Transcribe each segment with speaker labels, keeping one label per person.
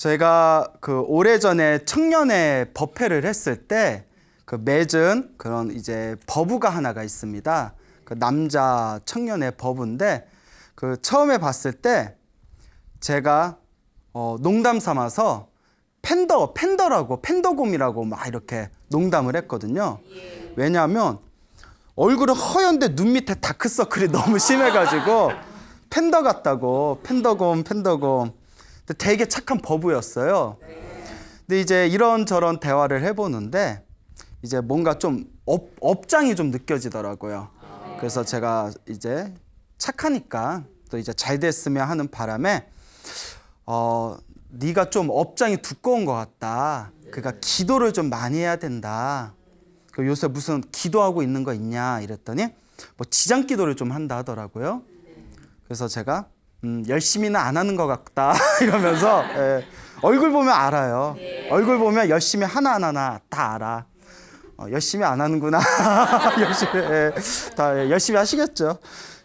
Speaker 1: 제가 그 오래전에 청년회 법회를 했을 때 그 맺은 그런 이제 버브가 하나가 있습니다. 그 남자 청년회 버브인데 그 처음에 봤을 때 제가 농담 삼아서 팬더라고 팬더곰이라고 막 이렇게 농담을 했거든요. 왜냐하면 얼굴은 허연데 눈 밑에 다크서클이 너무 심해가지고 팬더 같다고 팬더곰. 근데 되게 착한 버브였어요. 근데 이제 이런저런 대화를 해보는데 이제 뭔가 좀 업장이 좀 느껴지더라고요. 그래서 제가 이제 착하니까 또 이제 잘 됐으면 하는 바람에 네가 좀 업장이 두꺼운 것 같다. 그러니까 기도를 좀 많이 해야 된다. 요새 무슨 기도하고 있는 거 있냐 이랬더니 뭐 지장 기도를 좀 한다 하더라고요. 그래서 제가 열심히는 안 하는 것 같다 이러면서 얼굴 보면 알아요. 얼굴 보면 열심히 하나하나 다 알아. 열심히 안 하는구나. 다 열심히 하시겠죠.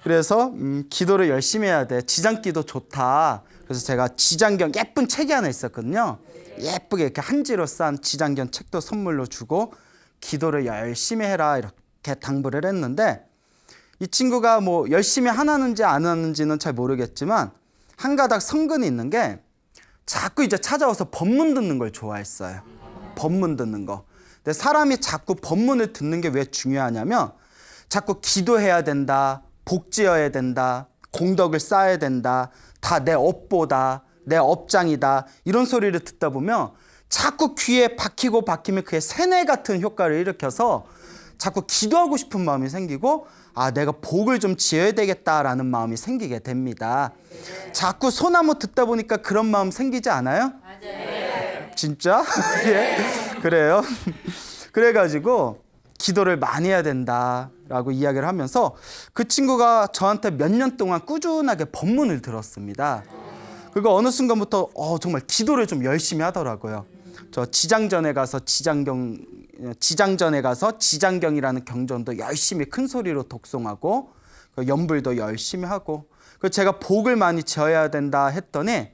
Speaker 1: 그래서 기도를 열심히 해야 돼. 지장기도 좋다. 그래서 제가 지장경 예쁜 책이 하나 있었거든요. 예쁘게 이렇게 한지로 싼 지장경 책도 선물로 주고 기도를 열심히 해라 이렇게 당부를 했는데 이 친구가 뭐 열심히 하는지 안 하는지는 잘 모르겠지만 한 가닥 성근이 있는 게 자꾸 이제 찾아와서 법문 듣는 걸 좋아했어요. 법문 듣는 거. 근데 사람이 자꾸 법문을 듣는 게 왜 중요하냐면 자꾸 기도해야 된다, 복지어야 된다, 공덕을 쌓아야 된다, 다 내 업보다, 내 업장이다 이런 소리를 듣다 보면 자꾸 귀에 박히면 그게 세뇌 같은 효과를 일으켜서 자꾸 기도하고 싶은 마음이 생기고 내가 복을 좀 지어야 되겠다라는 마음이 생기게 됩니다. 자꾸 소나무 듣다 보니까 그런 마음 생기지 않아요? 맞아요. 진짜? 예? 그래요? 그래가지고 기도를 많이 해야 된다라고 이야기를 하면서 그 친구가 저한테 몇 년 동안 꾸준하게 법문을 들었습니다. 그리고 어느 순간부터 정말 기도를 좀 열심히 하더라고요. 저 지장전에 가서 지장경이라는 경전도 열심히 큰 소리로 독송하고 연불도 열심히 하고 제가 복을 많이 지어야 된다 했더니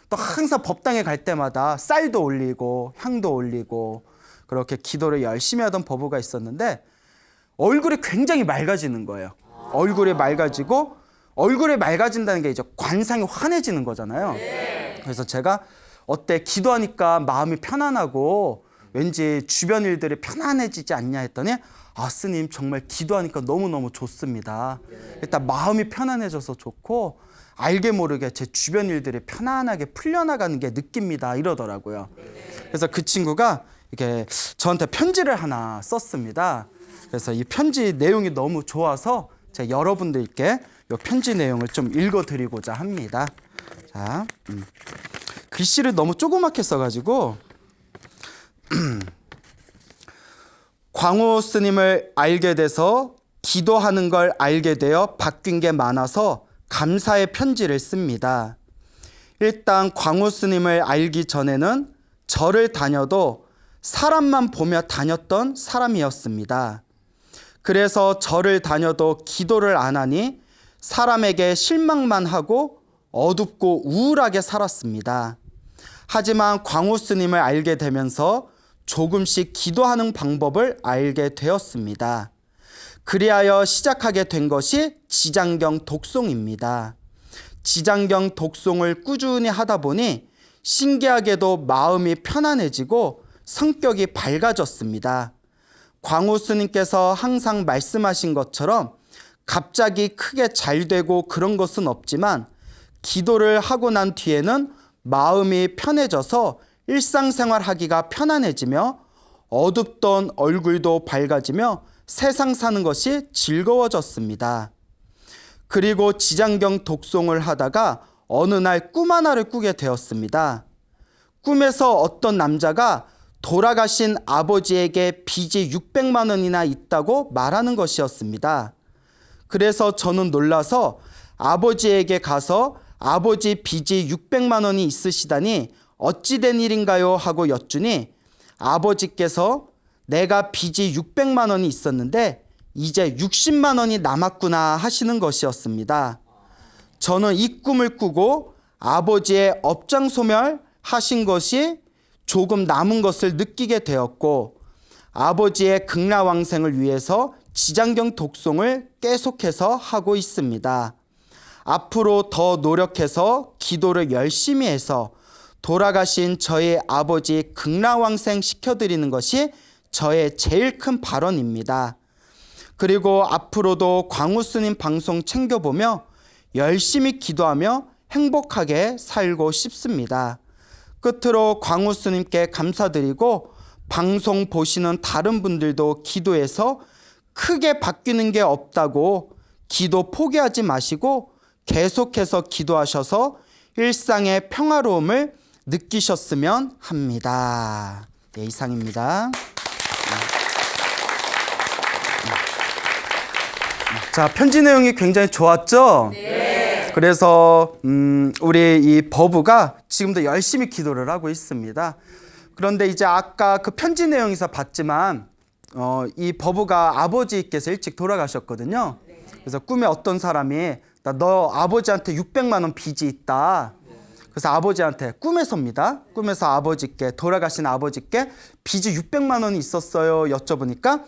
Speaker 1: 또 항상 법당에 갈 때마다 쌀도 올리고 향도 올리고 그렇게 기도를 열심히 하던 버브가 있었는데 얼굴이 굉장히 맑아지는 거예요. 얼굴이 맑아진다는 게 이제 관상이 환해지는 거잖아요. 그래서 제가 어때 기도하니까 마음이 편안하고 왠지 주변 일들이 편안해지지 않냐 했더니 스님 정말 기도하니까 너무너무 좋습니다. 일단 마음이 편안해져서 좋고 알게 모르게 제 주변 일들이 편안하게 풀려나가는 게 느낍니다 이러더라고요. 그래서 그 친구가 이렇게 저한테 편지를 하나 썼습니다. 그래서 이 편지 내용이 너무 좋아서 제가 여러분들께 이 편지 내용을 좀 읽어드리고자 합니다. 자, 글씨를 너무 조그맣게 써가지고 광우 스님을 알게 돼서 기도하는 걸 알게 되어 바뀐 게 많아서 감사의 편지를 씁니다. 일단 광우 스님을 알기 전에는 절을 다녀도 사람만 보며 다녔던 사람이었습니다. 그래서 절을 다녀도 기도를 안 하니 사람에게 실망만 하고 어둡고 우울하게 살았습니다. 하지만 광우 스님을 알게 되면서 조금씩 기도하는 방법을 알게 되었습니다. 그리하여 시작하게 된 것이 지장경 독송입니다. 지장경 독송을 꾸준히 하다 보니 신기하게도 마음이 편안해지고 성격이 밝아졌습니다. 광우 스님께서 항상 말씀하신 것처럼 갑자기 크게 잘 되고 그런 것은 없지만 기도를 하고 난 뒤에는 마음이 편해져서 일상생활 하기가 편안해지며 어둡던 얼굴도 밝아지며 세상 사는 것이 즐거워졌습니다. 그리고 지장경 독송을 하다가 어느 날 꿈 하나를 꾸게 되었습니다. 꿈에서 어떤 남자가 돌아가신 아버지에게 빚이 600만 원이나 있다고 말하는 것이었습니다. 그래서 저는 놀라서 아버지에게 가서 아버지 빚이 600만 원이 있으시다니 어찌 된 일인가요? 하고 여쭈니 아버지께서 내가 빚이 600만 원이 있었는데 이제 60만 원이 남았구나 하시는 것이었습니다. 저는 이 꿈을 꾸고 아버지의 업장 소멸 하신 것이 조금 남은 것을 느끼게 되었고 아버지의 극락왕생을 위해서 지장경 독송을 계속해서 하고 있습니다. 앞으로 더 노력해서 기도를 열심히 해서 돌아가신 저희 아버지 극락왕생 시켜드리는 것이 저의 제일 큰 발언입니다. 그리고 앞으로도 광우스님 방송 챙겨보며 열심히 기도하며 행복하게 살고 싶습니다. 끝으로 광우스님께 감사드리고 방송 보시는 다른 분들도 기도해서 크게 바뀌는 게 없다고 기도 포기하지 마시고 계속해서 기도하셔서 일상의 평화로움을 느끼셨으면 합니다. 네, 이상입니다. 자, 편지 내용이 굉장히 좋았죠? 네. 그래서 우리 이 버부가 지금도 열심히 기도를 하고 있습니다. 그런데 이제 아까 그 편지 내용에서 봤지만 이 버부가 아버지께서 일찍 돌아가셨거든요. 그래서 꿈에 어떤 사람이 너 아버지한테 600만 원 빚이 있다. 그래서 아버지한테 꿈에서입니다. 꿈에서 아버지께 돌아가신 아버지께 빚이 600만 원이 있었어요. 여쭤보니까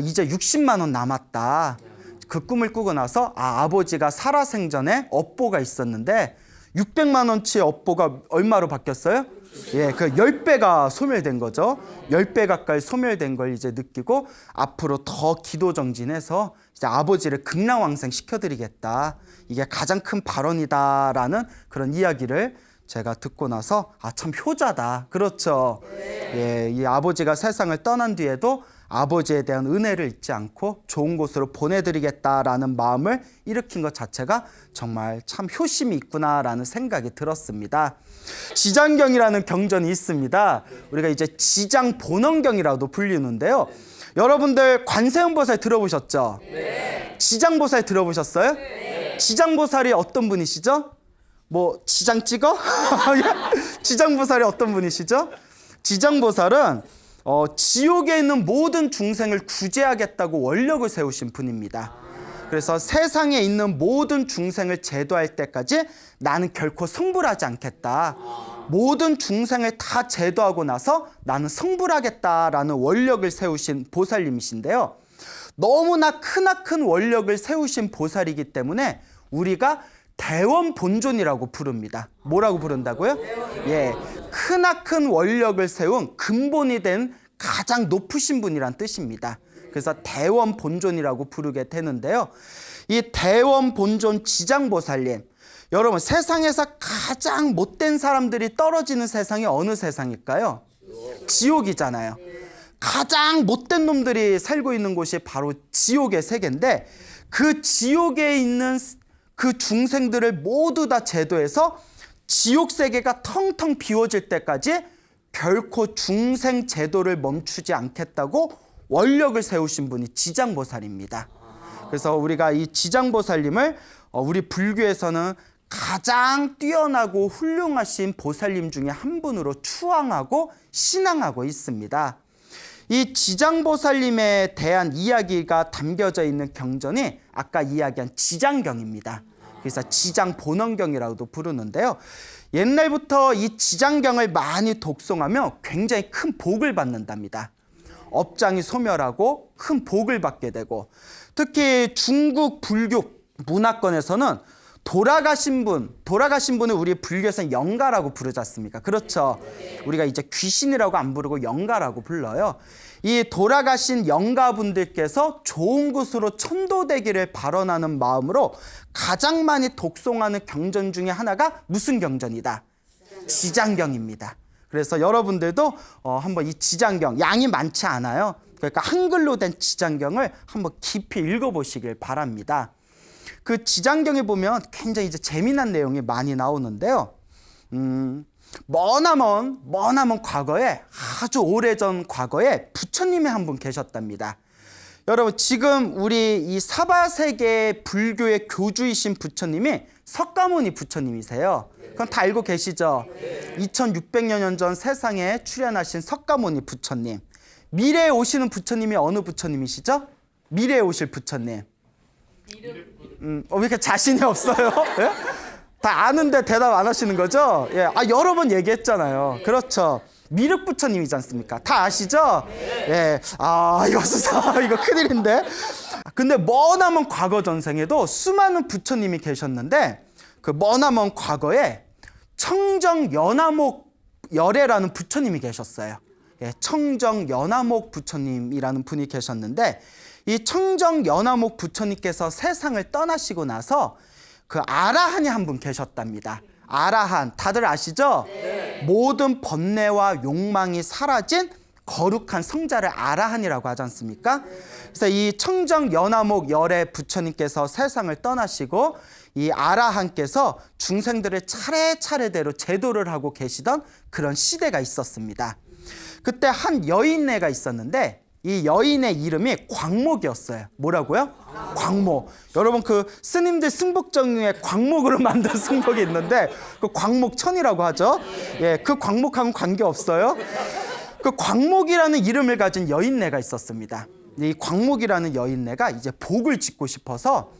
Speaker 1: 이제 60만 원 남았다. 그 꿈을 꾸고 나서 아버지가 살아생전에 업보가 있었는데 600만 원치 업보가 얼마로 바뀌었어요? 예, 그 10배가 소멸된 거죠. 10배 가까이 소멸된 걸 이제 느끼고 앞으로 더 기도 정진해서 이제 아버지를 극락왕생 시켜드리겠다. 이게 가장 큰 발언이다라는 그런 이야기를 제가 듣고 나서 참 효자다. 그렇죠. 예, 이 아버지가 세상을 떠난 뒤에도 아버지에 대한 은혜를 잊지 않고 좋은 곳으로 보내드리겠다라는 마음을 일으킨 것 자체가 정말 참 효심이 있구나라는 생각이 들었습니다. 지장경이라는 경전이 있습니다. 우리가 이제 지장본원경이라고도 불리는데요. 여러분들 관세음보살 들어보셨죠? 네. 지장보살 들어보셨어요? 네. 지장보살이 어떤 분이시죠? 뭐 지장 찍어? 지장보살이 어떤 분이시죠? 지장보살은 지옥에 있는 모든 중생을 구제하겠다고 원력을 세우신 분입니다. 그래서 세상에 있는 모든 중생을 제도할 때까지 나는 결코 성불하지 않겠다. 모든 중생을 다 제도하고 나서 나는 성불하겠다라는 원력을 세우신 보살님이신데요. 너무나 크나큰 원력을 세우신 보살이기 때문에 우리가 대원본존이라고 부릅니다. 뭐라고 부른다고요? 예, 크나큰 원력을 세운 근본이 된 가장 높으신 분이란 뜻입니다. 그래서 대원본존이라고 부르게 되는데요. 이 대원본존 지장보살님, 여러분 세상에서 가장 못된 사람들이 떨어지는 세상이 어느 세상일까요? 지옥이잖아요. 가장 못된 놈들이 살고 있는 곳이 바로 지옥의 세계인데 그 지옥에 있는 그 중생들을 모두 다 제도해서 지옥 세계가 텅텅 비워질 때까지 결코 중생 제도를 멈추지 않겠다고 원력을 세우신 분이 지장보살입니다. 그래서 우리가 이 지장보살님을 우리 불교에서는 가장 뛰어나고 훌륭하신 보살님 중에 한 분으로 추앙하고 신앙하고 있습니다. 이 지장보살님에 대한 이야기가 담겨져 있는 경전이 아까 이야기한 지장경입니다. 그래서 지장본원경이라고도 부르는데요. 옛날부터 이 지장경을 많이 독송하며 굉장히 큰 복을 받는답니다. 업장이 소멸하고 큰 복을 받게 되고 특히 중국 불교 문화권에서는 돌아가신 분을 우리 불교에서는 영가라고 부르지 않습니까? 그렇죠. 우리가 이제 귀신이라고 안 부르고 영가라고 불러요. 이 돌아가신 영가분들께서 좋은 곳으로 천도되기를 발언하는 마음으로 가장 많이 독송하는 경전 중에 하나가 무슨 경전이다? 지장경입니다. 그래서 여러분들도 한번 이 지장경, 양이 많지 않아요. 그러니까 한글로 된 지장경을 한번 깊이 읽어보시길 바랍니다. 그 지장경에 보면 굉장히 이제 재미난 내용이 많이 나오는데요. 머나먼 과거에 아주 오래전 과거에 부처님이 한 분 계셨답니다. 여러분 지금 우리 이 사바세계 불교의 교주이신 부처님이 석가모니 부처님이세요. 그건 다 알고 계시죠? 2600여 년 전 세상에 출현하신 석가모니 부처님. 미래에 오시는 부처님이 어느 부처님이시죠? 미래에 오실 부처님. 왜 이렇게 자신이 없어요? 예? 다 아는데 대답 안 하시는 거죠? 예, 여러 번 얘기했잖아요. 그렇죠. 미륵 부처님이지 않습니까? 다 아시죠? 예, 여수사 이거 큰일인데. 근데 머나먼 과거 전생에도 수많은 부처님이 계셨는데 그 머나먼 과거에 청정연화목 열애라는 부처님이 계셨어요. 예, 청정연화목 부처님이라는 분이 계셨는데 이 청정연화목 부처님께서 세상을 떠나시고 나서 그 아라한이 한 분 계셨답니다. 아라한 다들 아시죠? 네. 모든 번뇌와 욕망이 사라진 거룩한 성자를 아라한이라고 하지 않습니까? 그래서 이 청정연화목 열애 부처님께서 세상을 떠나시고 이 아라한께서 중생들을 차례차례대로 제도를 하고 계시던 그런 시대가 있었습니다. 그때 한 여인네가 있었는데 이 여인의 이름이 광목이었어요. 뭐라고요? 광목. 여러분 그 스님들 승복정 중에 광목으로 만든 승복이 있는데 그 광목천이라고 하죠. 예, 그 광목하고는 관계없어요. 그 광목이라는 이름을 가진 여인네가 있었습니다. 이 광목이라는 여인네가 이제 복을 짓고 싶어서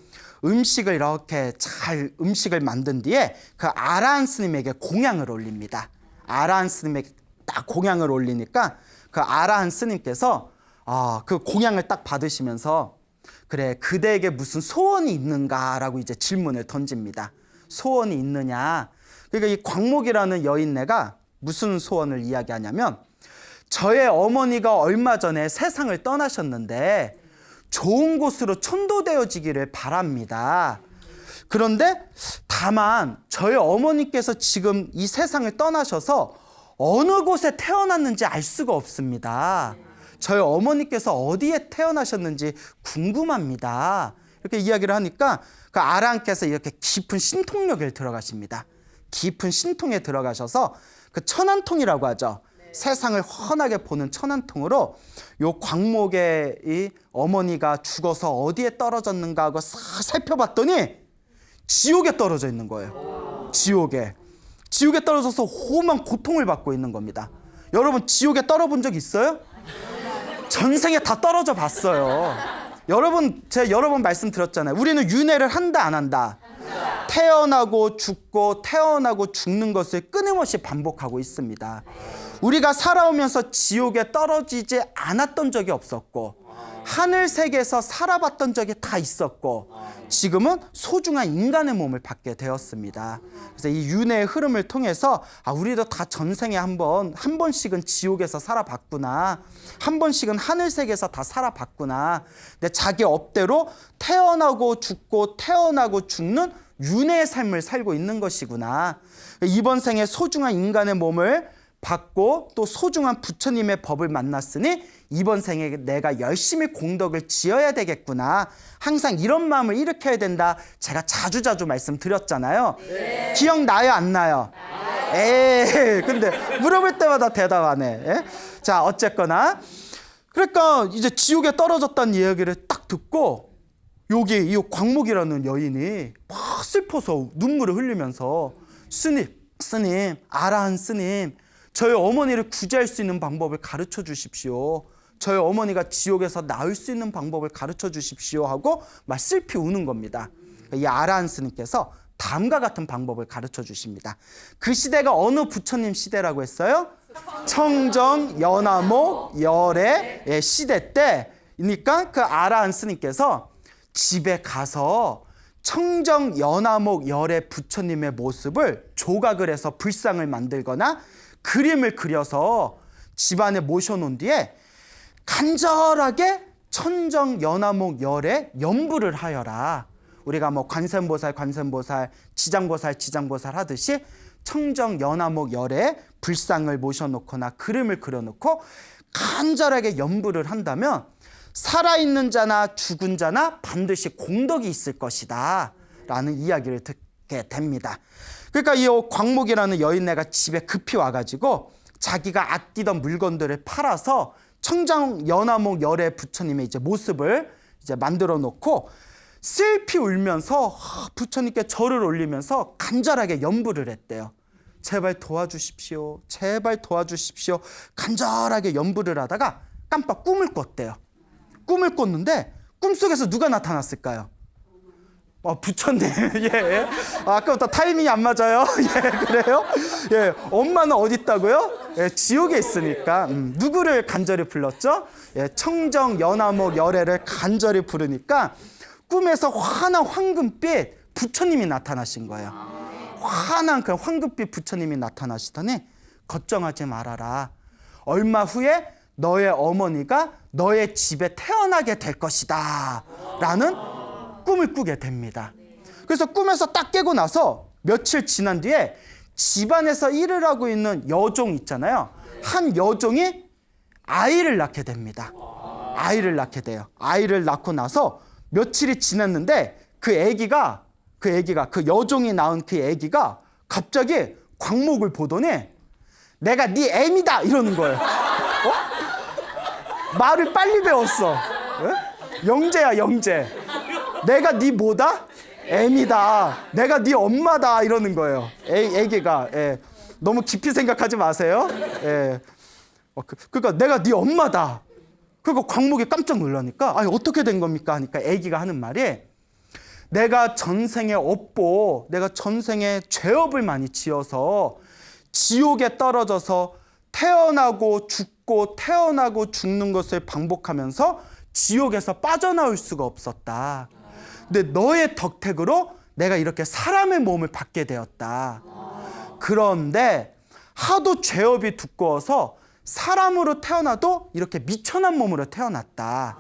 Speaker 1: 음식을 이렇게 잘 음식을 만든 뒤에 그 아라한 스님에게 공양을 올립니다. 아라한 스님에게 딱 공양을 올리니까 그 아라한 스님께서 그 공양을 딱 받으시면서 그래 그대에게 무슨 소원이 있는가라고 이제 질문을 던집니다. 소원이 있느냐? 그러니까 이 광목이라는 여인네가 무슨 소원을 이야기하냐면 저의 어머니가 얼마 전에 세상을 떠나셨는데 좋은 곳으로 천도되어지기를 바랍니다. 그런데 다만 저희 어머니께서 지금 이 세상을 떠나셔서 어느 곳에 태어났는지 알 수가 없습니다. 저희 어머니께서 어디에 태어나셨는지 궁금합니다. 이렇게 이야기를 하니까 그 아라한께서 이렇게 깊은 신통력에 들어가십니다. 깊은 신통에 들어가셔서 그 천안통이라고 하죠. 세상을 훤하게 보는 천안통으로 요 광목의 이 어머니가 죽어서 어디에 떨어졌는가 하고 싹 살펴봤더니 지옥에 떨어져 있는 거예요. 지옥에 떨어져서 험한 고통을 받고 있는 겁니다. 여러분 지옥에 떨어본 적 있어요? 전생에 다 떨어져 봤어요. 여러분 제가 여러 번 말씀드렸잖아요. 우리는 윤회를 한다 안 한다? 태어나고 죽고 태어나고 죽는 것을 끊임없이 반복하고 있습니다. 우리가 살아오면서 지옥에 떨어지지 않았던 적이 없었고 하늘 세계에서 살아봤던 적이 다 있었고 지금은 소중한 인간의 몸을 받게 되었습니다. 그래서 이 윤회의 흐름을 통해서 우리도 다 전생에 한 번씩은 지옥에서 살아봤구나. 한 번씩은 하늘 세계에서 다 살아봤구나. 근데 자기 업대로 태어나고 죽고 태어나고 죽는 윤회의 삶을 살고 있는 것이구나. 이번 생에 소중한 인간의 몸을 받고 또 소중한 부처님의 법을 만났으니 이번 생에 내가 열심히 공덕을 지어야 되겠구나. 항상 이런 마음을 일으켜야 된다. 제가 자주자주 말씀드렸잖아요. 네. 기억나요? 안 나요? 에이, 근데 물어볼 때마다 대답 안 해. 예? 자, 어쨌거나 그러니까 이제 지옥에 떨어졌다는 이야기를 딱 듣고 여기 이 광목이라는 여인이 막 슬퍼서 눈물을 흘리면서 스님, 아라한 스님, 저희 어머니를 구제할 수 있는 방법을 가르쳐 주십시오. 저희 어머니가 지옥에서 나을 수 있는 방법을 가르쳐 주십시오 하고 막 슬피 우는 겁니다. 이 아라한 스님께서 다음과 같은 방법을 가르쳐 주십니다. 그 시대가 어느 부처님 시대라고 했어요? 청정 연화목 열의 시대 때니까 그 아라한 스님께서 집에 가서 청정 연화목 열의 부처님의 모습을 조각을 해서 불상을 만들거나 그림을 그려서 집안에 모셔놓은 뒤에 간절하게 천정 연화목 열에 염불을 하여라. 우리가 뭐 관세음보살, 지장보살 하듯이 청정 연화목 열에 불상을 모셔놓거나 그림을 그려놓고 간절하게 염불을 한다면 살아있는 자나 죽은 자나 반드시 공덕이 있을 것이다 라는 이야기를 듣게 됩니다. 그러니까 이 광목이라는 여인네가 집에 급히 와가지고 자기가 아끼던 물건들을 팔아서 청정 연화목 열의 부처님의 이제 모습을 이제 만들어 놓고 슬피 울면서 부처님께 절을 올리면서 간절하게 염불을 했대요. 제발 도와주십시오. 제발 도와주십시오. 간절하게 염불을 하다가 깜빡 꿈을 꿨대요. 꿈을 꿨는데 꿈속에서 누가 나타났을까요? 부처님. 예. 아까부터 타이밍이 안 맞아요. 예, 그래요? 예, 엄마는 어디 있다고요? 예, 지옥에 있으니까. 누구를 간절히 불렀죠? 예, 청정, 연화목, 열애를 간절히 부르니까 꿈에서 환한 황금빛 부처님이 나타나신 거예요. 환한 그 황금빛 부처님이 나타나시더니 걱정하지 말아라. 얼마 후에 너의 어머니가 너의 집에 태어나게 될 것이다. 라는 꿈을 꾸게 됩니다. 그래서 꿈에서 딱 깨고 나서 며칠 지난 뒤에 집안에서 일을 하고 있는 여종 있잖아요. 한 여종이 아이를 낳게 됩니다. 아이를 낳게 돼요. 아이를 낳고 나서 며칠이 지났는데 그 여종이 낳은 그 아기가 갑자기 광목을 보더니 내가 네 애미다 이러는 거예요. 말을 빨리 배웠어. 예? 영재야, 영재. 내가 네 뭐다? 애미다. 내가 네 엄마다 이러는 거예요. 애기가. 예. 너무 깊이 생각하지 마세요. 예. 그러니까 내가 네 엄마다. 그리고 광목이 깜짝 놀라니까 아니 어떻게 된 겁니까? 하니까 애기가 하는 말이 내가 전생에 내가 전생에 죄업을 많이 지어서 지옥에 떨어져서 태어나고 죽고 태어나고 죽는 것을 반복하면서 지옥에서 빠져나올 수가 없었다. 근데 너의 덕택으로 내가 이렇게 사람의 몸을 받게 되었다. 그런데 하도 죄업이 두꺼워서 사람으로 태어나도 이렇게 미천한 몸으로 태어났다.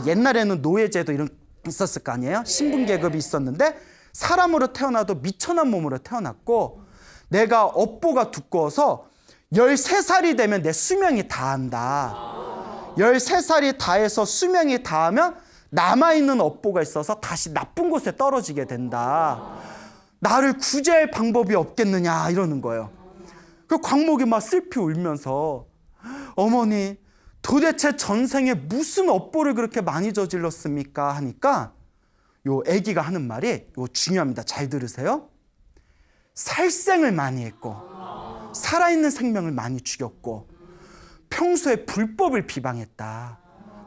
Speaker 1: 옛날에는 노예제도 이런 있었을 거 아니에요? 신분계급이 있었는데 사람으로 태어나도 미천한 몸으로 태어났고 내가 업보가 두꺼워서 13살이 되면 내 수명이 다한다. 13살이 다해서 수명이 다하면 남아있는 업보가 있어서 다시 나쁜 곳에 떨어지게 된다. 나를 구제할 방법이 없겠느냐 이러는 거예요. 그 광목이 막 슬피 울면서 어머니 도대체 전생에 무슨 업보를 그렇게 많이 저질렀습니까? 하니까 요 아기가 하는 말이 요 중요합니다. 잘 들으세요. 살생을 많이 했고 살아있는 생명을 많이 죽였고 평소에 불법을 비방했다.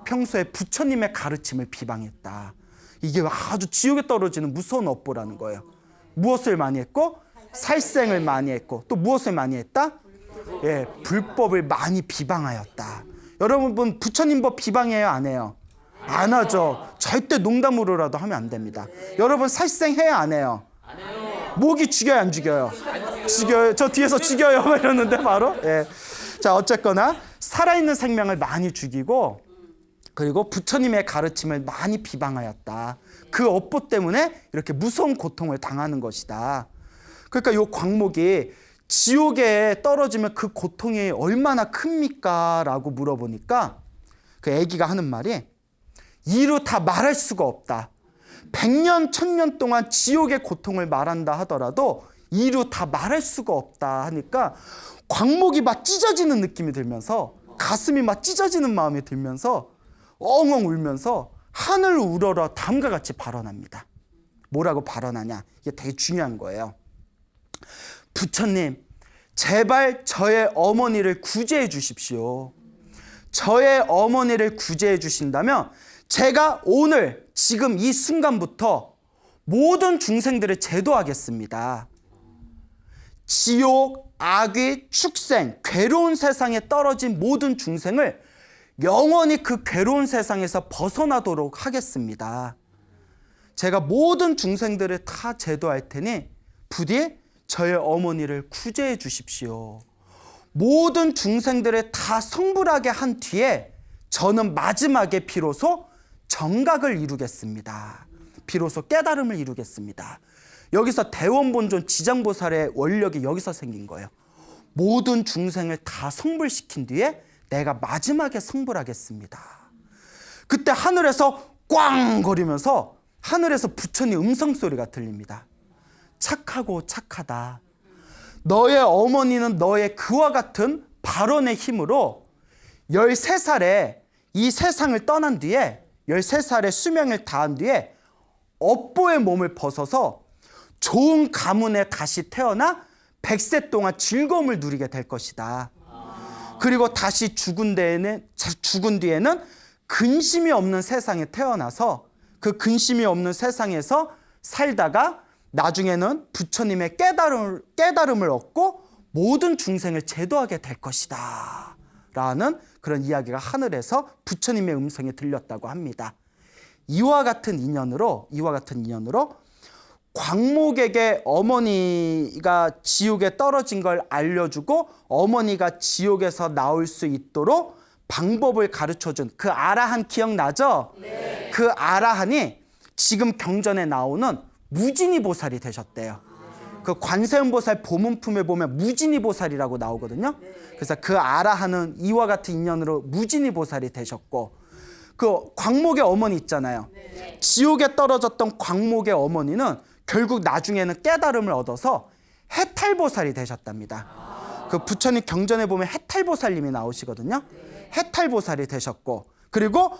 Speaker 1: 평소에 부처님의 가르침을 비방했다. 이게 아주 지옥에 떨어지는 무서운 업보라는 거예요. 무엇을 많이 했고 살생을 많이 했고 또 무엇을 많이 했다? 예, 불법을 많이 비방하였다. 여러분 부처님 법 비방해요 안 해요? 안 하죠. 절대 농담으로라도 하면 안 됩니다. 여러분 살생해요 안 해요? 모기 죽여요 안 죽여요? 죽여요. 저 뒤에서 죽여요 막 이러는데 바로. 예. 자 어쨌거나 살아있는 생명을 많이 죽이고 그리고 부처님의 가르침을 많이 비방하였다. 그 업보 때문에 이렇게 무서운 고통을 당하는 것이다. 그러니까 이 광목이 지옥에 떨어지면 그 고통이 얼마나 큽니까? 라고 물어보니까 그 아기가 하는 말이 이루 다 말할 수가 없다. 100년, 1000년 동안 지옥의 고통을 말한다 하더라도 이루 다 말할 수가 없다 하니까 광목이 막 찢어지는 느낌이 들면서 가슴이 막 찢어지는 마음이 들면서 엉엉 울면서 하늘 우러러 다음과 같이 발언합니다. 뭐라고 발언하냐? 이게 되게 중요한 거예요. 부처님, 제발 저의 어머니를 구제해 주십시오. 저의 어머니를 구제해 주신다면 제가 오늘 지금 이 순간부터 모든 중생들을 제도하겠습니다. 지옥, 악귀, 축생, 괴로운 세상에 떨어진 모든 중생을 영원히 그 괴로운 세상에서 벗어나도록 하겠습니다. 제가 모든 중생들을 다 제도할 테니 부디 저의 어머니를 구제해 주십시오. 모든 중생들을 다 성불하게 한 뒤에 저는 마지막에 비로소 정각을 이루겠습니다. 비로소 깨달음을 이루겠습니다. 여기서 대원본존 지장보살의 원력이 여기서 생긴 거예요. 모든 중생을 다 성불시킨 뒤에 내가 마지막에 성불하겠습니다. 그때 하늘에서 꽝 거리면서 하늘에서 부처님 음성소리가 들립니다. 착하고 착하다. 너의 어머니는 너의 그와 같은 발언의 힘으로 13살에 이 세상을 떠난 뒤에 13살의 수명을 다한 뒤에 업보의 몸을 벗어서 좋은 가문에 다시 태어나 100세 동안 즐거움을 누리게 될 것이다. 그리고 다시 죽은 뒤에는 근심이 없는 세상에 태어나서 그 근심이 없는 세상에서 살다가 나중에는 부처님의 깨달음을 얻고 모든 중생을 제도하게 될 것이다 라는 그런 이야기가 하늘에서 부처님의 음성이 들렸다고 합니다. 이와 같은 인연으로 광목에게 어머니가 지옥에 떨어진 걸 알려주고 어머니가 지옥에서 나올 수 있도록 방법을 가르쳐준 그 아라한 기억나죠? 네. 그 아라한이 지금 경전에 나오는 무진이 보살이 되셨대요. 그 관세음보살 보문품에 보면 무진이 보살이라고 나오거든요. 그래서 그 아라한은 이와 같은 인연으로 무진이 보살이 되셨고, 그 광목의 어머니 있잖아요. 지옥에 떨어졌던 광목의 어머니는 결국 나중에는 깨달음을 얻어서 해탈보살이 되셨답니다. 그 부처님 경전에 보면 해탈보살님이 나오시거든요. 해탈보살이 되셨고, 그리고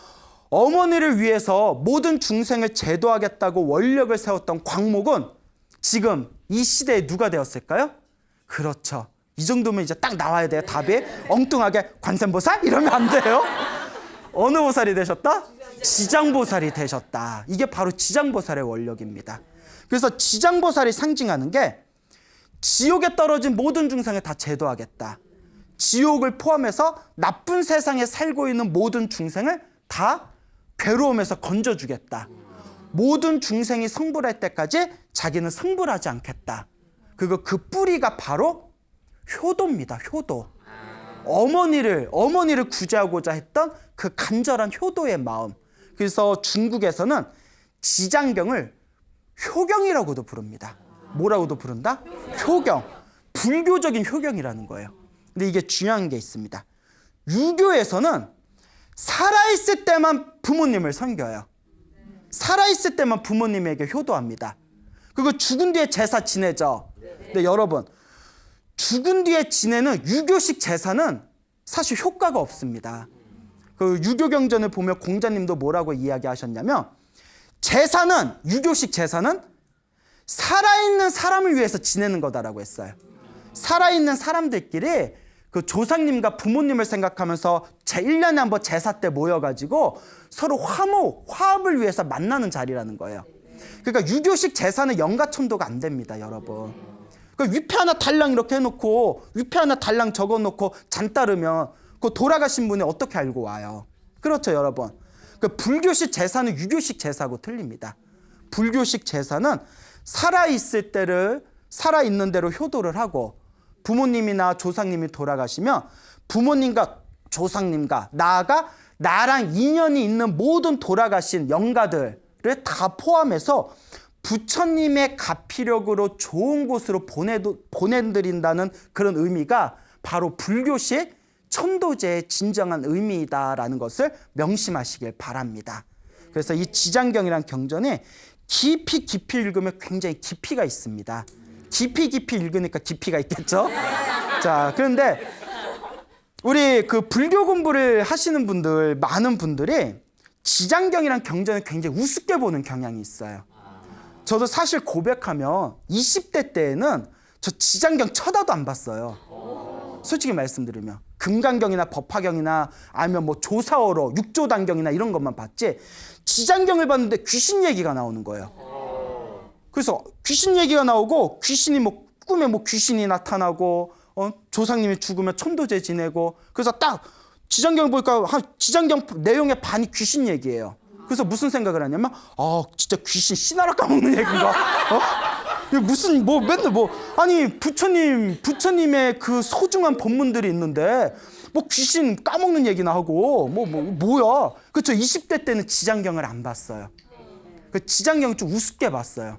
Speaker 1: 어머니를 위해서 모든 중생을 제도하겠다고 원력을 세웠던 광목은 지금 이 시대에 누가 되었을까요? 그렇죠. 이 정도면 이제 딱 나와야 돼요. 답이 엉뚱하게 관세음보살? 이러면 안 돼요. 어느 보살이 되셨다? 지장보살이 되셨다. 이게 바로 지장보살의 원력입니다. 그래서 지장보살이 상징하는 게 지옥에 떨어진 모든 중생을 다 제도하겠다. 지옥을 포함해서 나쁜 세상에 살고 있는 모든 중생을 다 괴로움에서 건져주겠다. 모든 중생이 성불할 때까지 자기는 성불하지 않겠다. 그 뿌리가 바로 효도입니다. 효도. 어머니를 구제하고자 했던 그 간절한 효도의 마음. 그래서 중국에서는 지장경을 효경이라고도 부릅니다. 뭐라고도 부른다? 효경. 불교적인 효경이라는 거예요. 근데 이게 중요한 게 있습니다. 유교에서는 살아있을 때만 부모님을 섬겨요. 살아있을 때만 부모님에게 효도합니다. 그리고 죽은 뒤에 제사 지내죠. 근데 여러분, 죽은 뒤에 지내는 유교식 제사는 사실 효과가 없습니다. 그 유교경전을 보면 공자님도 뭐라고 이야기하셨냐면, 유교식 제사는 살아있는 사람을 위해서 지내는 거다라고 했어요. 살아있는 사람들끼리 그 조상님과 부모님을 생각하면서 1년에 한 번 제사 때 모여가지고 서로 화합을 위해서 만나는 자리라는 거예요. 그러니까 유교식 제사는 영가천도가 안 됩니다, 여러분. 그러니까 위패 하나 달랑 이렇게 해놓고 위패 하나 달랑 적어놓고 잔 따르면 그 돌아가신 분이 어떻게 알고 와요? 그렇죠, 여러분. 그 불교식 제사는 유교식 제사하고 틀립니다. 불교식 제사는 살아있는 대로 효도를 하고, 부모님이나 조상님이 돌아가시면 부모님과 조상님과 나아가 나랑 인연이 있는 모든 돌아가신 영가들을 다 포함해서 부처님의 가피력으로 좋은 곳으로 보내드린다는 그런 의미가 바로 불교식 천도제의 진정한 의미이다라는 것을 명심하시길 바랍니다. 그래서 이 지장경이란 경전이 깊이 읽으면 굉장히 깊이가 있습니다. 깊이 읽으니까 깊이가 있겠죠? 자, 그런데 우리 그 불교 공부를 하시는 분들, 많은 분들이 지장경이란 경전을 굉장히 우습게 보는 경향이 있어요. 저도 사실 고백하면 20대 때에는 저 지장경 쳐다도 안 봤어요. 솔직히 말씀드리면 금강경이나 법화경이나 아니면 뭐 조사어로 육조단경이나 이런 것만 봤지, 지장경을 봤는데 귀신 얘기가 나오는 거예요. 그래서 귀신 얘기가 나오고, 귀신이 뭐 꿈에 뭐 귀신이 나타나고, 조상님이 죽으면 천도제 지내고, 그래서 딱 지장경 보니까 지장경 내용의 반이 귀신 얘기예요. 그래서 무슨 생각을 하냐면, 진짜 귀신 씨나라 까먹는 얘기인가? 무슨 맨날 아니 부처님의 그 소중한 법문들이 있는데 뭐 귀신 까먹는 얘기나 하고 뭐야? 그렇죠. 20대 때는 지장경을 안 봤어요. 그 지장경을 좀 우습게 봤어요.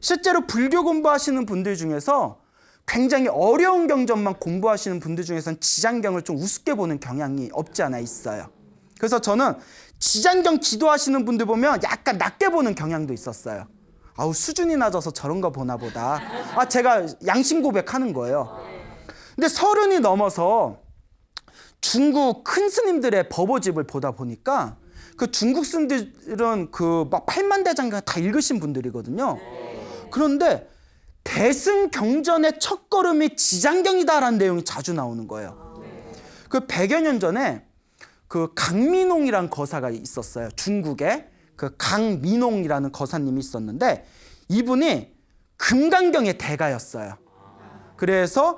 Speaker 1: 실제로 불교 공부하시는 분들 중에서 굉장히 어려운 경전만 공부하시는 분들 중에서는 지장경을 좀 우습게 보는 경향이 없지 않아 있어요. 그래서 저는 지장경 기도하시는 분들 보면 약간 낮게 보는 경향도 있었어요. 수준이 낮아서 저런가 보나 보다. 제가 양심 고백하는 거예요. 근데 30이 넘어서 중국 큰 스님들의 법오집을 보다 보니까 그 중국 스님들은 그 막 8만 대장경 다 읽으신 분들이거든요. 그런데 대승경전의 첫걸음이 지장경이다라는 내용이 자주 나오는 거예요. 그 100여 년 전에 그 강민홍이라는 거사가 있었어요. 중국에 그 강민홍이라는 거사님이 있었는데, 이분이 금강경의 대가였어요. 그래서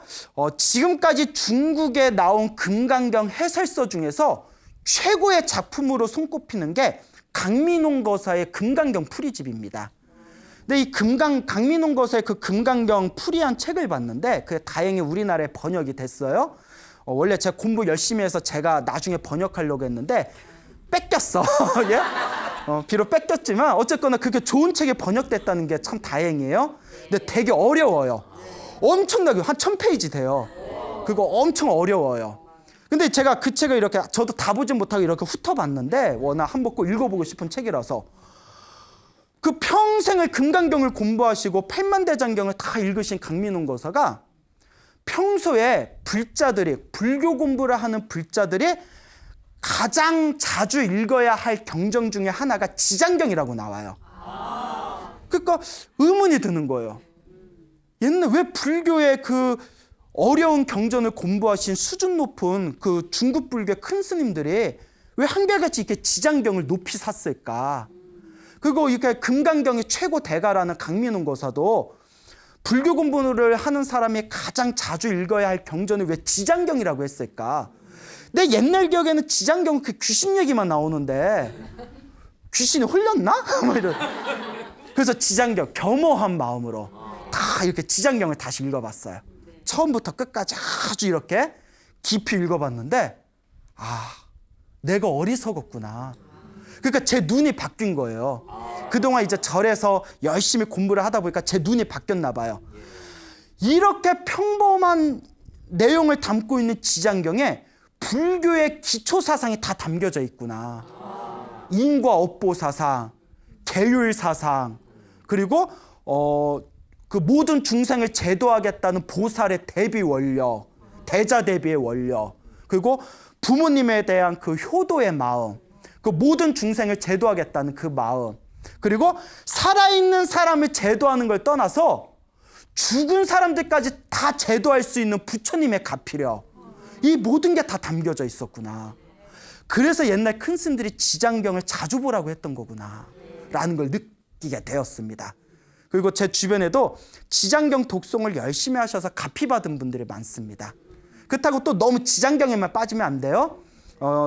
Speaker 1: 지금까지 중국에 나온 금강경 해설서 중에서 최고의 작품으로 손꼽히는 게 강민홍 거사의 금강경 풀이집입니다. 근데 이 강민홍 거사의 그 금강경 풀이한 책을 봤는데 그게 다행히 우리나라에 번역이 됐어요. 원래 제가 공부 열심히 해서 제가 나중에 번역하려고 했는데 뺏겼어. 예? 비록 뺏겼지만 어쨌거나 그게 좋은 책이 번역됐다는 게 참 다행이에요. 근데 되게 어려워요. 엄청나게 한 1000페이지 돼요. 그거 엄청 어려워요. 근데 제가 그 책을 이렇게 저도 다 보진 못하고 이렇게 훑어봤는데 워낙 한번 꼭 읽어보고 싶은 책이라서 그 평생을 금강경을 공부하시고 팔만대장경을 다 읽으신 강민홍 거사가 평소에 불교 공부를 하는 불자들이 가장 자주 읽어야 할 경전 중에 하나가 지장경이라고 나와요. 그러니까 의문이 드는 거예요. 옛날 왜 불교의 그 어려운 경전을 공부하신 수준 높은 그 중국 불교의 큰 스님들이 왜 한결같이 이렇게 지장경을 높이 샀을까? 그리고 이렇게 금강경이 최고 대가라는 강민홍 거사도 불교 공부를 하는 사람이 가장 자주 읽어야 할 경전을 왜 지장경이라고 했을까? 내 옛날 기억에는 지장경 그 귀신 얘기만 나오는데 귀신이 홀렸나? 그래서 지장경 겸허한 마음으로 다 이렇게 지장경을 다시 읽어봤어요. 처음부터 끝까지 아주 이렇게 깊이 읽어봤는데 내가 어리석었구나. 그러니까 제 눈이 바뀐 거예요. 그동안 이제 절에서 열심히 공부를 하다 보니까 제 눈이 바뀌었나 봐요. 이렇게 평범한 내용을 담고 있는 지장경에 불교의 기초 사상이 다 담겨져 있구나. 인과 업보 사상, 계율 사상, 그리고 그 모든 중생을 제도하겠다는 보살의 대비 원력, 대자 대비의 원력, 그리고 부모님에 대한 그 효도의 마음, 그 모든 중생을 제도하겠다는 그 마음, 그리고 살아있는 사람을 제도하는 걸 떠나서 죽은 사람들까지 다 제도할 수 있는 부처님의 가피력, 이 모든 게 다 담겨져 있었구나. 그래서 옛날 큰 스님들이 지장경을 자주 보라고 했던 거구나 라는 걸 느끼게 되었습니다. 그리고 제 주변에도 지장경 독송을 열심히 하셔서 가피 받은 분들이 많습니다. 그렇다고 또 너무 지장경에만 빠지면 안 돼요.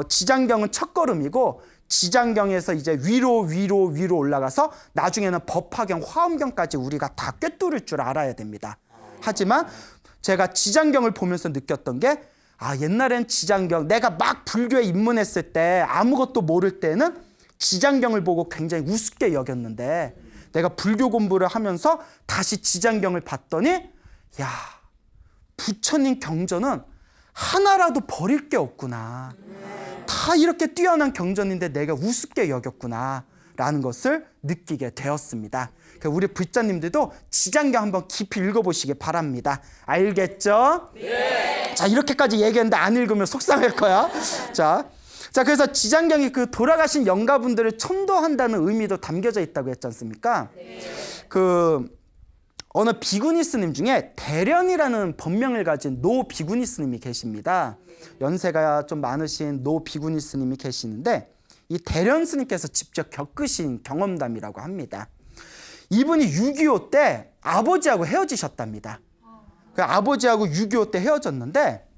Speaker 1: 지장경은 첫걸음이고 지장경에서 이제 위로 올라가서 나중에는 법화경, 화엄경까지 우리가 다 꿰뚫을 줄 알아야 됩니다. 하지만 제가 지장경을 보면서 느꼈던 게 옛날엔 지장경, 내가 막 불교에 입문했을 때 아무것도 모를 때는 지장경을 보고 굉장히 우습게 여겼는데 내가 불교 공부를 하면서 다시 지장경을 봤더니 부처님 경전은 하나라도 버릴 게 없구나. 다 이렇게 뛰어난 경전인데 내가 우습게 여겼구나 라는 것을 느끼게 되었습니다. 우리 불자님들도 지장경 한번 깊이 읽어보시기 바랍니다. 알겠죠? 네. 자, 이렇게까지 얘기했는데 안 읽으면 속상할 거야. 자, 그래서 지장경이 그 돌아가신 영가분들을 천도한다는 의미도 담겨져 있다고 했지 않습니까? 네. 어느 비구니 스님 중에 대련이라는 법명을 가진 노 비구니 스님이 계십니다. 연세가 좀 많으신 노 비구니 스님이 계시는데 이 대련 스님께서 직접 겪으신 경험담이라고 합니다. 이분이 6.25 때 아버지하고 헤어지셨답니다. 아버지하고 6.25 때 헤어졌는데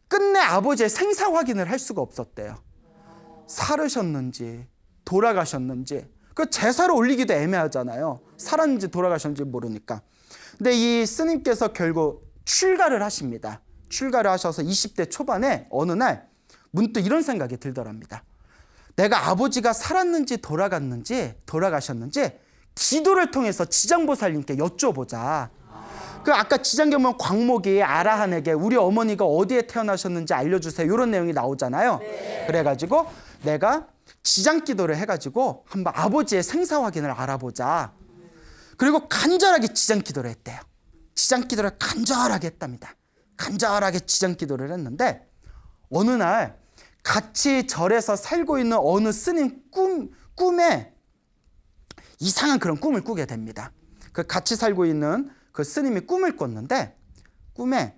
Speaker 1: 끝내 아버지의 생사 확인을 할 수가 없었대요. 살으셨는지 돌아가셨는지, 그 제사를 올리기도 애매하잖아요. 살았는지 돌아가셨는지 모르니까. 근데 이 스님께서 결국 출가를 하십니다. 출가를 하셔서 20대 초반에 어느 날 문득 이런 생각이 들더랍니다. 내가 아버지가 살았는지 돌아가셨는지 기도를 통해서 지장보살님께 여쭤보자. 아까 지장경 보면 광목이 아라한에게 우리 어머니가 어디에 태어나셨는지 알려주세요, 이런 내용이 나오잖아요. 네. 그래가지고 내가 지장기도를 해가지고 한번 아버지의 생사 확인을 알아보자. 그리고 간절하게 지장기도를 했대요. 지장기도를 간절하게 했답니다. 간절하게 지장기도를 했는데 어느 날 같이 절에서 살고 있는 어느 스님 꿈에 이상한 그런 꿈을 꾸게 됩니다. 같이 살고 있는 그 스님이 꿈을 꿨는데 꿈에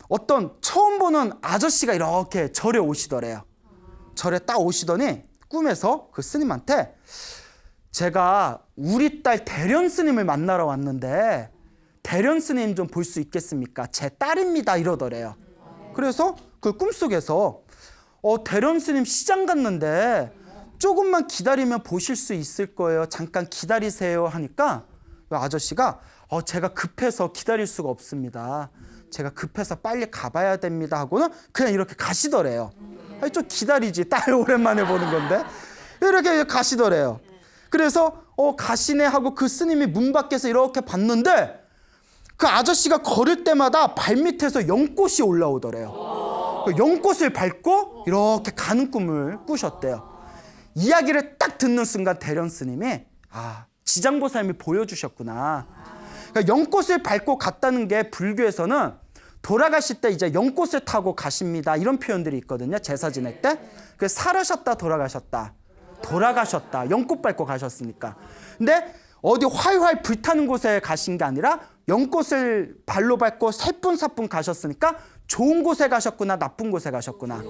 Speaker 1: 어떤 처음 보는 아저씨가 이렇게 절에 오시더래요. 절에 딱 오시더니 꿈에서 그 스님한테 제가 우리 딸 대련 스님을 만나러 왔는데 대련 스님 좀 볼 수 있겠습니까? 제 딸입니다 이러더래요. 그래서 그 꿈속에서 대련 스님 시장 갔는데 조금만 기다리면 보실 수 있을 거예요. 잠깐 기다리세요 하니까 아저씨가 제가 급해서 기다릴 수가 없습니다. 제가 급해서 빨리 가봐야 됩니다 하고는 그냥 이렇게 가시더래요. 아니, 좀 기다리지, 딸 오랜만에 보는 건데. 이렇게 가시더래요. 그래서 가시네 하고 그 스님이 문 밖에서 이렇게 봤는데 그 아저씨가 걸을 때마다 발밑에서 연꽃이 올라오더래요. 그 연꽃을 밟고 이렇게 가는 꿈을 꾸셨대요. 이야기를 딱 듣는 순간 대련 스님이 지장보살님이 보여주셨구나. 그러니까 연꽃을 밟고 갔다는 게 불교에서는 돌아가실 때 이제 연꽃을 타고 가십니다. 이런 표현들이 있거든요. 제사 지낼 때. 그래서 살으셨다 돌아가셨다. 돌아가셨다. 연꽃 밟고 가셨으니까. 근데 어디 활활 불타는 곳에 가신 게 아니라 연꽃을 발로 밟고 살뿐살뿐 가셨으니까 좋은 곳에 가셨구나, 나쁜 곳에 가셨구나.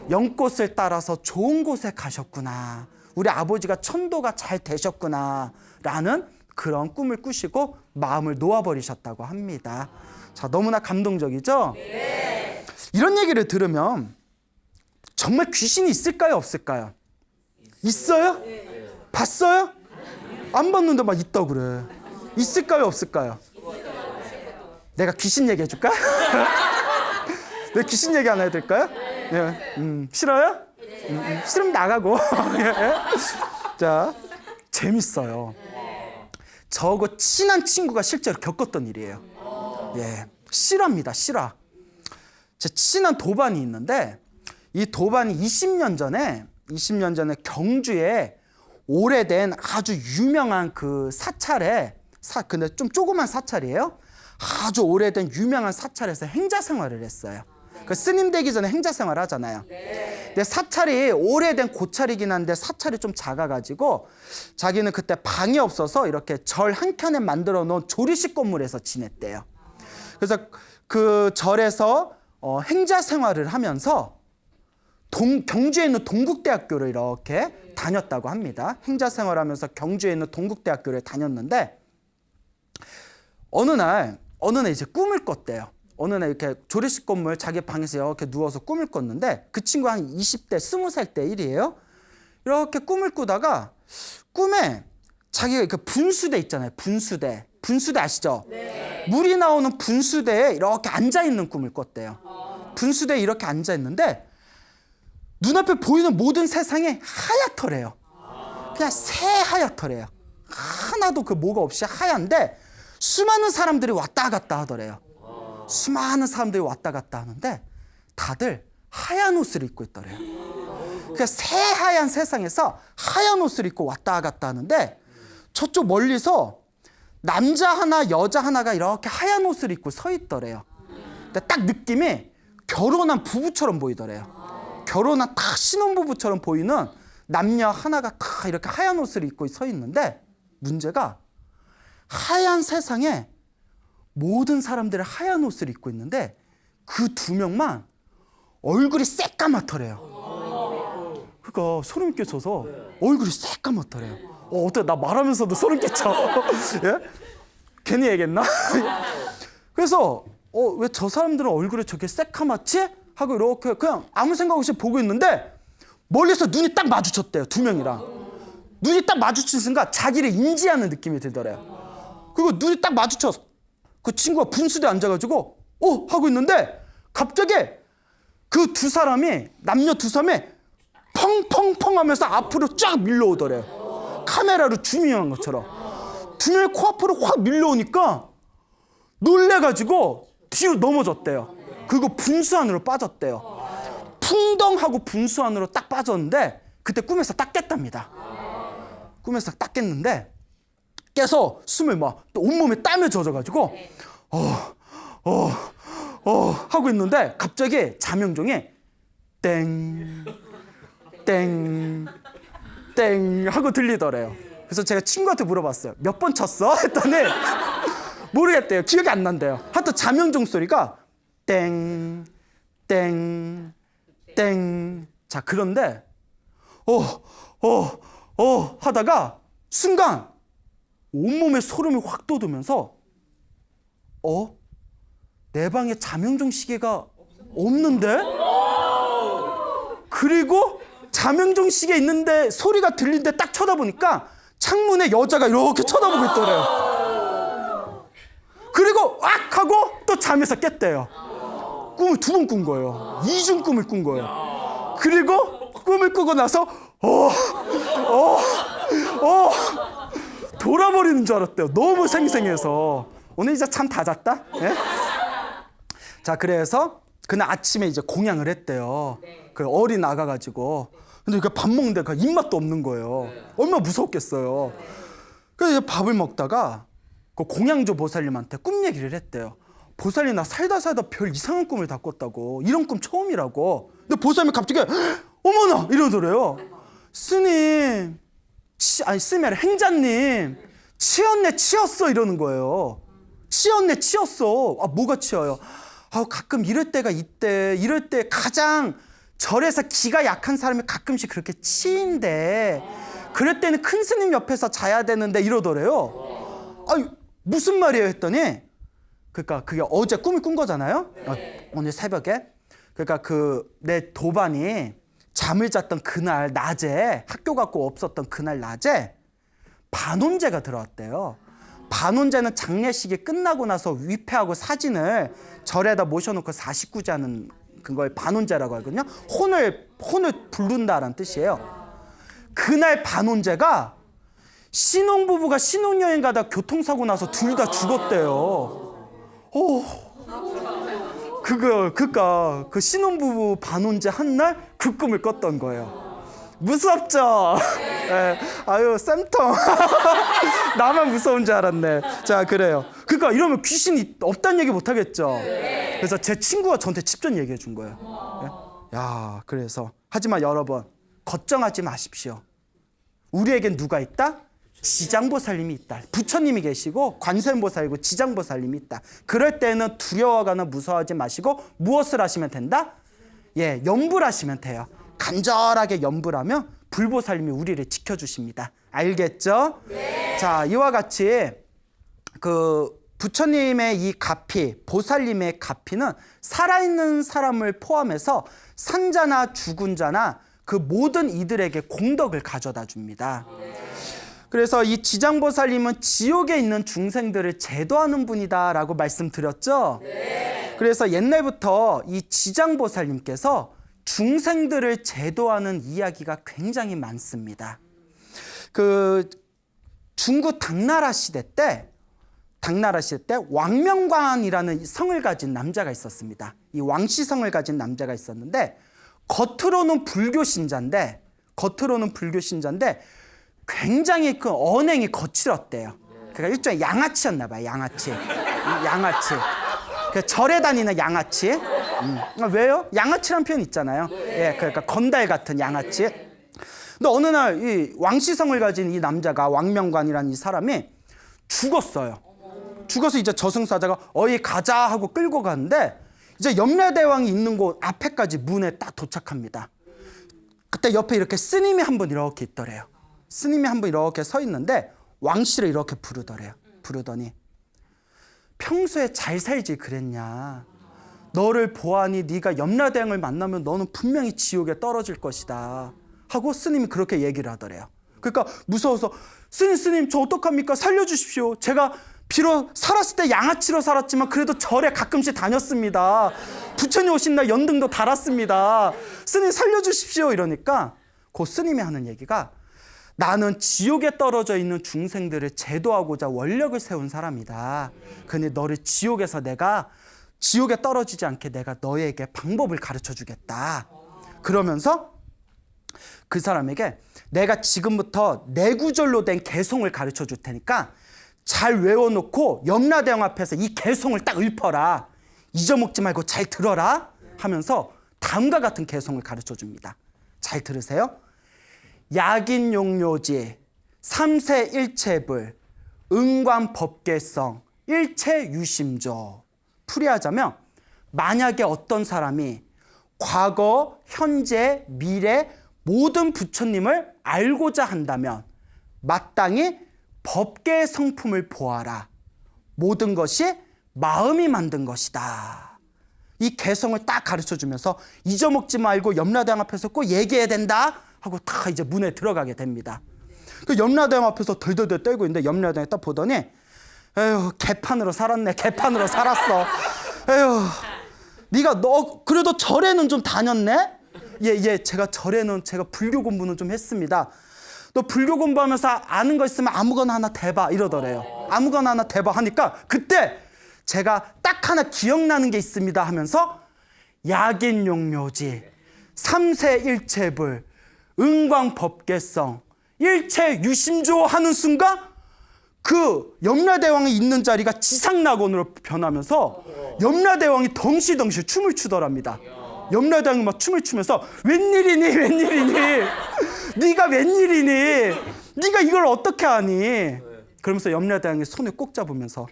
Speaker 1: 연꽃을 따라서 좋은 곳에 가셨구나. 우리 아버지가 천도가 잘 되셨구나. 라는 그런 꿈을 꾸시고 마음을 놓아버리셨다고 합니다. 자, 너무나 감동적이죠? 네. 이런 얘기를 들으면 정말 귀신이 있을까요, 없을까요? 있어요? 네. 봤어요? 안 봤는데 막 있다고 그래. 있을까요, 없을까요? 내가 귀신 얘기해 줄까? 내가 귀신 얘기 하나 해드릴까요? 네. 싫어요? 싫으면 나가고. 자, 재밌어요. 저하고 친한 친구가 실제로 겪었던 일이에요. 예, 실화입니다, 실화. 제 친한 도반이 있는데 이 도반이 20년 전에 경주에 오래된 아주 유명한 그 사찰에 근데 좀 조그만 사찰이에요. 아주 오래된 유명한 사찰에서 행자 생활을 했어요. 그 스님 되기 전에 행자 생활 하잖아요. 근데 사찰이 오래된 고찰이긴 한데 사찰이 좀 작아가지고 자기는 그때 방이 없어서 이렇게 절 한켠에 만들어 놓은 조리식 건물에서 지냈대요. 그래서 그 절에서 행자 생활을 하면서 경주에 있는 동국대학교를 이렇게 다녔다고 합니다. 행자 생활하면서 경주에 있는 동국대학교를 다녔는데 어느 날 이제 꿈을 꿨대요. 어느 날 이렇게 조리식 건물 자기 방에서 이렇게 누워서 꿈을 꿨는데 그 친구 한 20대, 20살 때 일이에요. 이렇게 꿈을 꾸다가 꿈에 자기가 그 분수대 있잖아요. 분수대 아시죠? 네. 물이 나오는 분수대에 이렇게 앉아있는 꿈을 꿨대요. 분수대에 이렇게 앉아있는데 눈앞에 보이는 모든 세상이 하얗더래요. 그냥 새하얗더래요. 하나도 그 뭐가 없이 하얀데 수많은 사람들이 왔다 갔다 하더래요. 수많은 사람들이 왔다 갔다 하는데 다들 하얀 옷을 입고 있더래요. 그러니까 새하얀 세상에서 하얀 옷을 입고 왔다 갔다 하는데 저쪽 멀리서 남자 하나 여자 하나가 이렇게 하얀 옷을 입고 서 있더래요. 근데 딱 느낌이 결혼한 부부처럼 보이더래요. 결혼한 딱 신혼부부처럼 보이는 남녀 하나가 딱 이렇게 하얀 옷을 입고 서 있는데 문제가 하얀 세상에 모든 사람들이 하얀 옷을 입고 있는데 그 두 명만 얼굴이 새까맣더래요. 그러니까 소름 끼쳐서 얼굴이 새까맣더래요. 어때? 나 말하면서도 소름 끼쳐. 예? 괜히 얘기했나? 그래서 왜 저 사람들은 얼굴이 저렇게 새까맣지? 하고 이렇게 그냥 아무 생각 없이 보고 있는데 멀리서 눈이 딱 마주쳤대요. 두 명이랑. 눈이 딱 마주친 순간 자기를 인지하는 느낌이 들더래요. 그리고 눈이 딱 마주쳐서 그 친구가 분수대에 앉아가지고 하고 있는데 갑자기 그 두 사람이 남녀 두 사람이 펑펑펑 하면서 앞으로 쫙 밀려오더래요. 카메라로 줌인한 것처럼. 두 명이 코앞으로 확 밀려오니까 놀래가지고 뒤로 넘어졌대요. 그리고 분수 안으로 빠졌대요. 풍덩하고 분수 안으로 딱 빠졌는데 그때 꿈에서 딱 깼답니다. 꿈에서 딱 깼는데 깨서 숨을 막 또 온몸에 땀에 젖어가지고 하고 있는데 갑자기 자명종이 땡 하고 들리더래요. 그래서 제가 친구한테 물어봤어요. 몇 번 쳤어? 했더니 모르겠대요. 기억이 안 난대요. 하여튼 자명종 소리가 땡. 자, 그런데 하다가 순간 온몸에 소름이 확 돋으면서 내 방에 자명종 시계가 없는데? 그리고 자명종 시계 있는데 소리가 들리는데 딱 쳐다보니까 창문에 여자가 이렇게 쳐다보고 있더래요. 그리고 악 하고 또 잠에서 깼대요. 꿈을 2번 꾼 거예요. 이중 꿈을 꾼 거예요. 그리고 꿈을 꾸고 나서 돌아버리는 줄 알았대요. 너무 생생해서. 오늘 이제 참 다 잤다? 예? 자, 그래서 그날 아침에 이제 공양을 했대요. 그 어리 나가가지고. 근데 그 밥 먹는데 그 입맛도 없는 거예요. 얼마나 무섭겠어요. 그래서 이제 밥을 먹다가 그 공양조 보살님한테 꿈 얘기를 했대요. 보살님, 나 살다 별 이상한 꿈을 다 꿨다고. 이런 꿈 처음이라고. 근데 보살님이 갑자기 어머나 이러더래요. 스님, 스님이 아니라 행자님, 치였어 이러는 거예요. 치였어. 뭐가 치여요? 가끔 이럴 때가 있대. 이럴 때 가장 절에서 기가 약한 사람이 가끔씩 그렇게 치인대. 그럴 때는 큰 스님 옆에서 자야 되는데 이러더래요. 무슨 말이에요 했더니, 그러니까 그게 어제 꿈을 꾼 거잖아요. 오늘 새벽에. 그러니까 내 도반이 잠을 잤던 그날 낮에, 학교 갔고 없었던 그날 낮에 반혼제가 들어왔대요. 반혼제는 장례식이 끝나고 나서 위패하고 사진을 절에다 모셔놓고 49제 하는 그걸 반혼제라고 하거든요. 혼을 부른다라는 뜻이에요. 그날 반혼제가 신혼부부가 신혼여행 가다 교통사고 나서 둘 다 죽었대요. 그러니까 그 신혼부부 반혼제 한 날 그 꿈을 꿨던 거예요. 무섭죠? 네. 쌤통. 나만 무서운 줄 알았네. 자, 그래요. 그러니까 이러면 귀신이 없다는 얘기 못 하겠죠? 그래서 제 친구가 저한테 직접 얘기해 준 거예요. 네? 그래서. 하지만 여러분, 걱정하지 마십시오. 우리에겐 누가 있다? 지장보살님이 있다. 부처님이 계시고 관세음보살이고 지장보살님이 있다. 그럴 때는 두려워하거나 무서워하지 마시고 무엇을 하시면 된다? 염불 하시면 돼요. 간절하게 염불하면 불보살님이 우리를 지켜주십니다. 알겠죠? 네. 자, 이와 같이 부처님의 이 가피, 보살님의 가피는 살아있는 사람을 포함해서 산자나 죽은 자나 그 모든 이들에게 공덕을 가져다 줍니다. 그래서 이 지장보살님은 지옥에 있는 중생들을 제도하는 분이다라고 말씀드렸죠? 네. 그래서 옛날부터 이 지장보살님께서 중생들을 제도하는 이야기가 굉장히 많습니다. 중국 당나라 시대 때 왕명관이라는 성을 가진 남자가 있었습니다. 이 왕시성을 가진 남자가 있었는데 겉으로는 불교 신자인데 굉장히 그 언행이 거칠었대요. 그러니까 일종의 양아치였나 봐요. 양아치. 절에 다니는 양아치. 왜요? 양아치란 표현 있잖아요. 그러니까 건달 같은 양아치. 근데 어느 날 이 왕시성을 가진 이 남자가, 왕명관이라는 이 사람이 죽었어요. 죽어서 이제 저승사자가 어이 가자 하고 끌고 가는데 이제 염라대왕이 있는 곳 앞에까지 문에 딱 도착합니다. 그때 옆에 이렇게 스님이 한 분 이렇게 있더래요. 스님이 한 분 이렇게 서 있는데 왕씨를 이렇게 부르더래요. 부르더니 평소에 잘 살지 그랬냐. 너를 보아하니 네가 염라대왕을 만나면 너는 분명히 지옥에 떨어질 것이다 하고 스님이 그렇게 얘기를 하더래요. 그러니까 무서워서 스님 저 어떡합니까? 살려주십시오. 제가 비록 살았을 때 양아치로 살았지만 그래도 절에 가끔씩 다녔습니다. 부처님 오신 날 연등도 달았습니다. 스님 살려주십시오. 이러니까 그 스님이 하는 얘기가 나는 지옥에 떨어져 있는 중생들을 제도하고자 원력을 세운 사람이다. 근데 너를 지옥에서 내가 지옥에 떨어지지 않게 내가 너에게 방법을 가르쳐 주겠다. 그러면서 그 사람에게 내가 지금부터 내구절로 된 개송을 가르쳐 줄 테니까 잘 외워놓고 염라대왕 앞에서 이 개송을 딱 읊어라. 잊어먹지 말고 잘 들어라 하면서 다음과 같은 개송을 가르쳐 줍니다. 잘 들으세요. 약인용료지 삼세일체불 응관법계성 일체유심조. 풀이하자면 만약에 어떤 사람이 과거, 현재, 미래 모든 부처님을 알고자 한다면 마땅히 법계의 성품을 보아라. 모든 것이 마음이 만든 것이다. 이 개성을 딱 가르쳐주면서 잊어먹지 말고 염라대왕 앞에서 꼭 얘기해야 된다 하고 다 이제 문에 들어가게 됩니다. 그 염라대왕 앞에서 덜덜덜 떨고 있는데 염라대왕이 딱 보더니 에휴 개판으로 살았네. 개판으로 살았어. 에휴 네가 너 그래도 절에는 좀 다녔네? 예, 제가 절에는 제가 불교 공부는 좀 했습니다. 너 불교 공부하면서 아는 거 있으면 아무거나 하나 대봐 이러더래요. 아무거나 하나 대봐 하니까 그때 제가 딱 하나 기억나는 게 있습니다 하면서 약인용료지, 삼세일체불, 은광법계성, 일체유심조 하는 순간 그 염라대왕이 있는 자리가 지상낙원으로 변하면서 염라대왕이 덩실덩실 춤을 추더랍니다. 염라대왕이 막 춤을 추면서 웬일이니 네가 웬일이니 네가 이걸 어떻게 하니 그러면서 염라대왕이 손을 꼭 잡으면서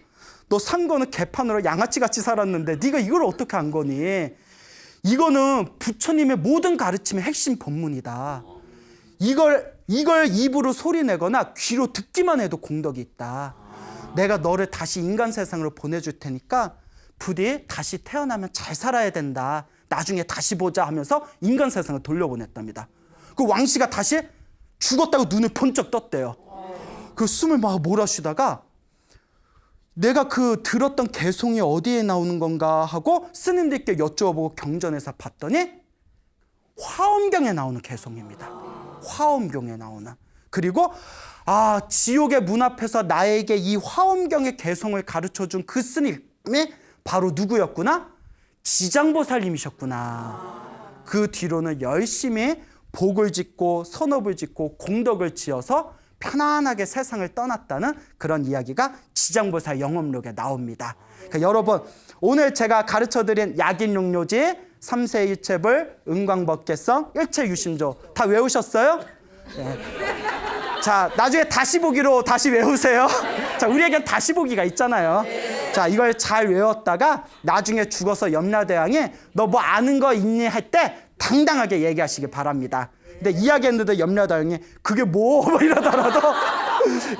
Speaker 1: 너 산 거는 개판으로 양아치같이 살았는데 네가 이걸 어떻게 한 거니? 이거는 부처님의 모든 가르침의 핵심 법문이다. 이걸 입으로 소리내거나 귀로 듣기만 해도 공덕이 있다. 내가 너를 다시 인간 세상으로 보내줄 테니까 부디 다시 태어나면 잘 살아야 된다. 나중에 다시 보자 하면서 인간 세상을 돌려보냈답니다. 그 왕씨가 다시 죽었다고 눈을 번쩍 떴대요. 그 숨을 막 몰아쉬다가 내가 그 들었던 개송이 어디에 나오는 건가 하고 스님들께 여쭈어보고 경전에서 봤더니 화엄경에 나오는 개송입니다. 화엄경에 나오는. 그리고 지옥의 문 앞에서 나에게 이 화엄경의 개송을 가르쳐준 그 스님이 바로 누구였구나? 지장보살님이셨구나. 그 뒤로는 열심히 복을 짓고 선업을 짓고 공덕을 지어서 편안하게 세상을 떠났다는 그런 이야기가 지장보살 영업록에 나옵니다. 그러니까 여러분 오늘 제가 가르쳐드린 약인용료지, 삼세일체불, 은광법계성, 일체유심조 다 외우셨어요? 네. 자, 나중에 다시 보기로 다시 외우세요. 자, 우리에겐 다시 보기가 있잖아요. 자, 이걸 잘 외웠다가 나중에 죽어서 염라대왕이 너 뭐 아는 거 있니 할 때 당당하게 얘기하시기 바랍니다. 근데 이야기했는데 염라대왕이 그게 뭐 이러더라도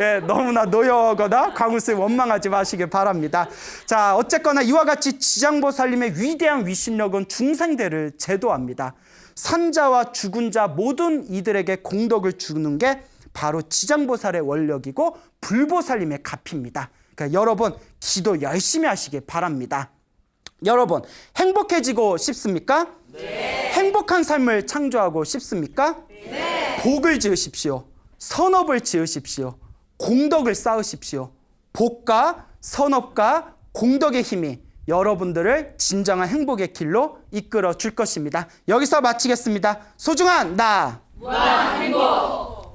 Speaker 1: 예, 너무나 노여거나 광우스에 원망하지 마시기 바랍니다. 자, 어쨌거나 이와 같이 지장보살님의 위대한 위심력은 중생대를 제도합니다. 산자와 죽은 자 모든 이들에게 공덕을 주는 게 바로 지장보살의 원력이고 불보살님의 값입니다. 그러니까 여러분 기도 열심히 하시기 바랍니다. 여러분 행복해지고 싶습니까? 네. 행복한 삶을 창조하고 싶습니까? 네. 복을 지으십시오. 선업을 지으십시오. 공덕을 쌓으십시오. 복과 선업과 공덕의 힘이 여러분들을 진정한 행복의 길로 이끌어 줄 것입니다. 여기서 마치겠습니다. 소중한 나 무한 행복.